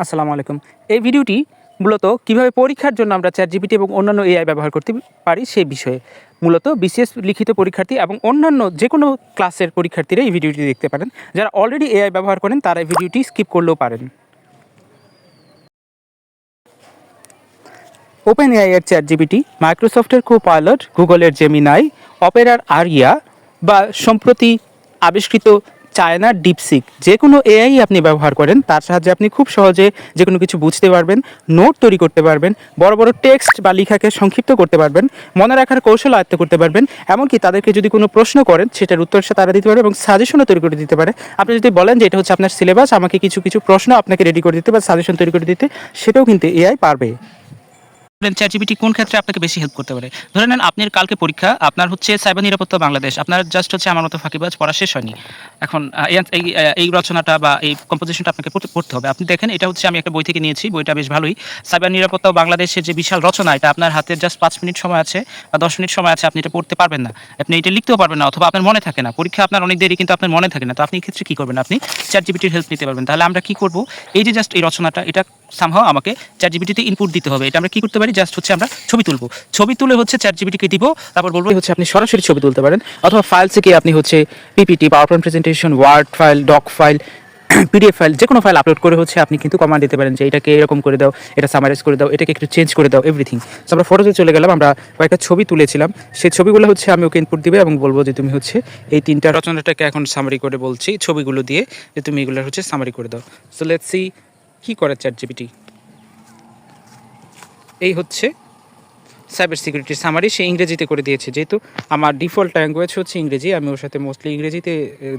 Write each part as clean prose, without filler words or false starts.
আসসালামু আলাইকুম। এই ভিডিওটি মূলত কিভাবে পরীক্ষার জন্য আমরা চ্যাটজিপিটি এবং অন্যান্য এআই ব্যবহার করতে পারি সেই বিষয়ে। মূলত বিসিএস লিখিত পরীক্ষার্থী এবং অন্যান্য যেকোনো ক্লাসের পরীক্ষার্থীরা এই ভিডিওটি দেখতে পারেন। যারা অলরেডি এআই ব্যবহার করেন তারা এই ভিডিওটি স্কিপ করলেও পারেন। ওপেন এআই এর চ্যাটজিপিটি, মাইক্রোসফটের কোপাইলট, গুগলের জেমিনাই, অপেরার আরিয়া বা সম্প্রতি আবিষ্কৃত চায়নার ডিপসিক যে কোনো এআই আপনি ব্যবহার করেন তার সাহায্যে আপনি খুব সহজে যে কোনো কিছু বুঝতে পারবেন, নোট তৈরি করতে পারবেন, বড় বড় টেক্সট বা লেখাকে সংক্ষিপ্ত করতে পারবেন, মনে রাখার কৌশল আয়ত্ত করতে পারবেন। এমনকি তাদেরকে যদি কোনো প্রশ্ন করেন সেটার উত্তর তারা দিতে পারে এবং সাজেশনও তৈরি করে দিতে পারে। আপনি যদি বলেন যে এটা হচ্ছে আপনার সিলেবাস, আমাকে কিছু কিছু প্রশ্ন আপনাকে রেডি করে দিতে বা সাজেশন তৈরি করে দিতে, সেটাও কিন্তু এআই পারবে। চ্যাটজিপিটি কোন ক্ষেত্রে আপনাকে বেশি হেল্প করতে পারে? ধরে নেন আপনার কালকে পরীক্ষা, আপনার হচ্ছে সাইবার নিরাপত্তা বাংলাদেশ। আপনার জাস্ট হচ্ছে আমার মতো ফাঁকিবাজ পড়া শেষ হয়নি। এখন এই রচনাটা বা এই কম্পোজিশনটা আপনাকে পড়তে হবে। আপনি দেখেন এটা হচ্ছে আমি একটা বই থেকে নিয়েছি। বইটা বেশ ভালোই। সাইবার নিরাপত্তা ও বাংলাদেশের যে বিশাল রচনা, এটা আপনার হাতে জাস্ট ৫ মিনিট সময় আছে বা ১০ মিনিট সময় আছে, আপনি এটা পড়তে পারবেন না। আপনি এটা লিখতেও পারবেন না অথবা আপনার মনে থাকে না। পরীক্ষা আপনার অনেক দেরি কিন্তু আপনার মনে থাকে না। তো আপনি এক্ষেত্রে কি করবেন? আপনি চ্যাটজিপিটির হেল্প নিতে পারবেন। তাহলে আমরা কি করব? এই যে জাস্ট এই রচনাটা, এটা সামহাও আমাকে চ্যাটজিপিটিতে ইনপুট দিতে হবে। এটা আমরা কি করতে পারি? জাস্ট হচ্ছে আমরা ছবি তুলব। ছবি তুলে হচ্ছে চ্যাটজিপিটিকে দিব। তারপর বলবো হচ্ছে আপনি সরাসরি ছবি তুলতে পারেন অথবা ফাইল থেকে আপনি হচ্ছে PPT, PowerPoint presentation, word file, doc file, PDF file, যে কোনো ফাইল আপলোড করে হচ্ছে আপনি কিন্তু কমান্ড দিতে পারেন যে এটাকে এরকম করে দাও, এটা সামারাইজ করে দাও, এটাকে একটু চেঞ্জ করে দাও, এভরিথিং। তো আমরা ফটোতে চলে গেলাম, আমরা কয়েকটা ছবি তুলেছিলাম, সেই ছবিগুলো হচ্ছে আমি ওকে ইনপুট দিবে এবং বলবো যে তুমি হচ্ছে এই তিনটা রচনাটাকে এখন সামারি করে বলছি ছবিগুলো দিয়ে যে তুমি এগুলো হচ্ছে সামারি করে দাও। সো লেটস সি কি করে চ্যাটজিপিটি। এই হচ্ছে সাইবার সিকিউরিটির সামারি, সে ইংরেজিতে করে দিয়েছে। যেহেতু আমার ডিফল্ট ল্যাঙ্গুয়েজ হচ্ছে ইংরেজি, আমি ওর সাথে মোস্টলি ইংরেজিতে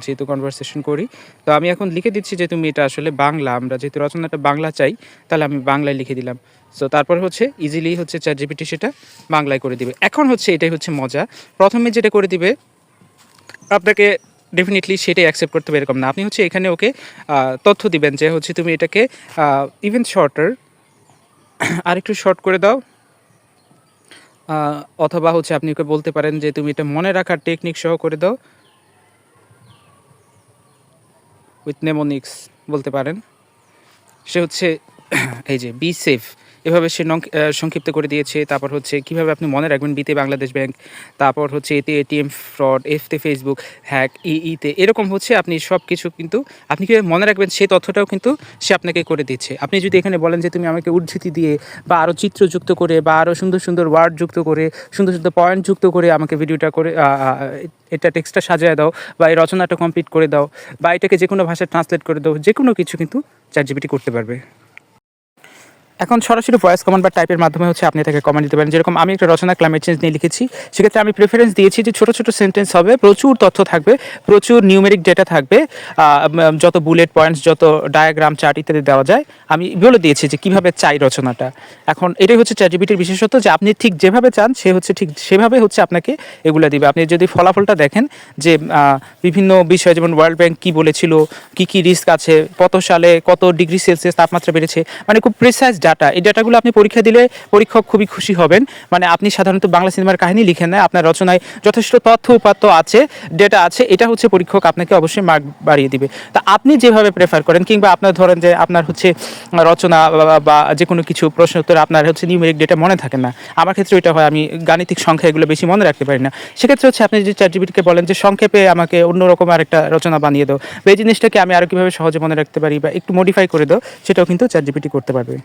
যেহেতু কনভারসেশন করি, তো আমি এখন লিখে দিচ্ছি যে তুমি এটা আসলে বাংলা, আমরা যেহেতু রচনাটা বাংলা চাই তাহলে আমি বাংলায় লিখে দিলাম। সো তারপর হচ্ছে ইজিলি হচ্ছে চ্যাটজিপিটি সেটা বাংলায় করে দিবে। এখন হচ্ছে এটাই হচ্ছে মজা, প্রথমে যেটা করে দিবে আপনাকে ডেফিনেটলি সেটাই অ্যাকসেপ্ট করতে হবে এরকম না। আপনি হচ্ছে এখানে ওকে তথ্য দিবেন যে হচ্ছে তুমি এটাকে ইভেন শর্টার আরেকটু শর্ট করে দাও, অথবা হচ্ছে আপনি ওকে বলতে পারেন যে তুমি এটা মনে রাখার টেকনিক সহ করে দাও, উইথ নেমোনিক্স বলতে পারেন। সে হচ্ছে এই যে বি সেফ এভাবে সে সংক্ষিপ্ত করে দিয়েছে। তারপর হচ্ছে কীভাবে আপনি মনে রাখবেন, বিতে বাংলাদেশ ব্যাংক, তারপর হচ্ছে এতে এটিএম ফ্রড, এফতে ফেসবুক হ্যাক, ইতে এরকম হচ্ছে আপনি সব কিছু কিন্তু আপনি কীভাবে মনে রাখবেন সেই তথ্যটাও কিন্তু সে আপনাকে করে দিচ্ছে। আপনি যদি এখানে বলেন যে তুমি আমাকে উদ্ধৃতি দিয়ে বা আরও চিত্র যুক্ত করে বা আরও সুন্দর সুন্দর ওয়ার্ড যুক্ত করে, সুন্দর সুন্দর পয়েন্ট যুক্ত করে আমাকে ভিডিওটা করে এটা টেক্সটটা সাজিয়ে দাও বা এই রচনাটা কমপ্লিট করে দাও বা এটাকে যে কোনো ভাষায় ট্রান্সলেট করে দাও, যে কোনো কিছু কিন্তু চ্যাটজিপিটি করতে পারবে। এখন সরাসরি ভয়েস কমান্ড বা টাইপের মাধ্যমে হচ্ছে আপনি তাকে কমান্ড দিতে পারেন। যেরকম আমি একটা রচনা ক্লাইমেট চেঞ্জ নিয়ে লিখেছি, সেক্ষেত্রে আমি প্রেফারেন্স দিয়েছি যে ছোটো ছোটো সেন্টেন্স হবে, প্রচুর তথ্য থাকবে, প্রচুর নিউমেরিক ডেটা থাকবে, যত বুলেট পয়েন্টস, যত ডায়াগ্রাম, চার্ট ইত্যাদি দেওয়া যায় আমি বলে দিয়েছি যে কীভাবে চাই রচনাটা। এখন এটাই হচ্ছে চ্যাটজিপিটির বিশেষত্ব যে আপনি ঠিক যেভাবে চান সে হচ্ছে ঠিক সেভাবে হচ্ছে আপনাকে এগুলো দিবে। আপনি যদি ফলাফলটা দেখেন যে বিভিন্ন বিষয়, যেমন ওয়ার্ল্ড ব্যাংক কী বলেছিল, কী রিস্ক আছে, কত সালে কত ডিগ্রি সেলসিয়াস তাপমাত্রা বেড়েছে, মানে খুব প্রিসাইজ ডাটা। এই ডাটাগুলো আপনি পরীক্ষা দিলে পরীক্ষক খুবই খুশি হবেন। মানে আপনি সাধারণত বাংলা সিনেমার কাহিনী লিখেন না, আপনার রচনায় যথেষ্ট তথ্য উপাত্ত আছে, ডেটা আছে, এটা হচ্ছে পরীক্ষক আপনাকে অবশ্যই মার্ক বাড়িয়ে দিবে। তা আপনি যেভাবে প্রেফার করেন, কিংবা আপনার ধরেন যে আপনার হচ্ছে রচনা বা যে কোনো কিছু প্রশ্ন উত্তরে আপনার হচ্ছে নিউমেরিক ডেটা মনে থাকে না, আমার ক্ষেত্রে ওইটা হয়, আমি গাণিতিক সংখ্যা এগুলো বেশি মনে রাখতে পারি না। সেক্ষেত্রে হচ্ছে আপনি যদি চ্যাটজিপিটিকে বলেন যে সংক্ষেপে আমাকে অন্যরকম আরেকটা রচনা বানিয়ে দাও, বা এই জিনিসটাকে আমি আরও কীভাবে সহজে মনে রাখতে পারি বা একটু মডিফাই করে দাও, সেটাও কিন্তু চ্যাটজিপিটি করতে পারবে।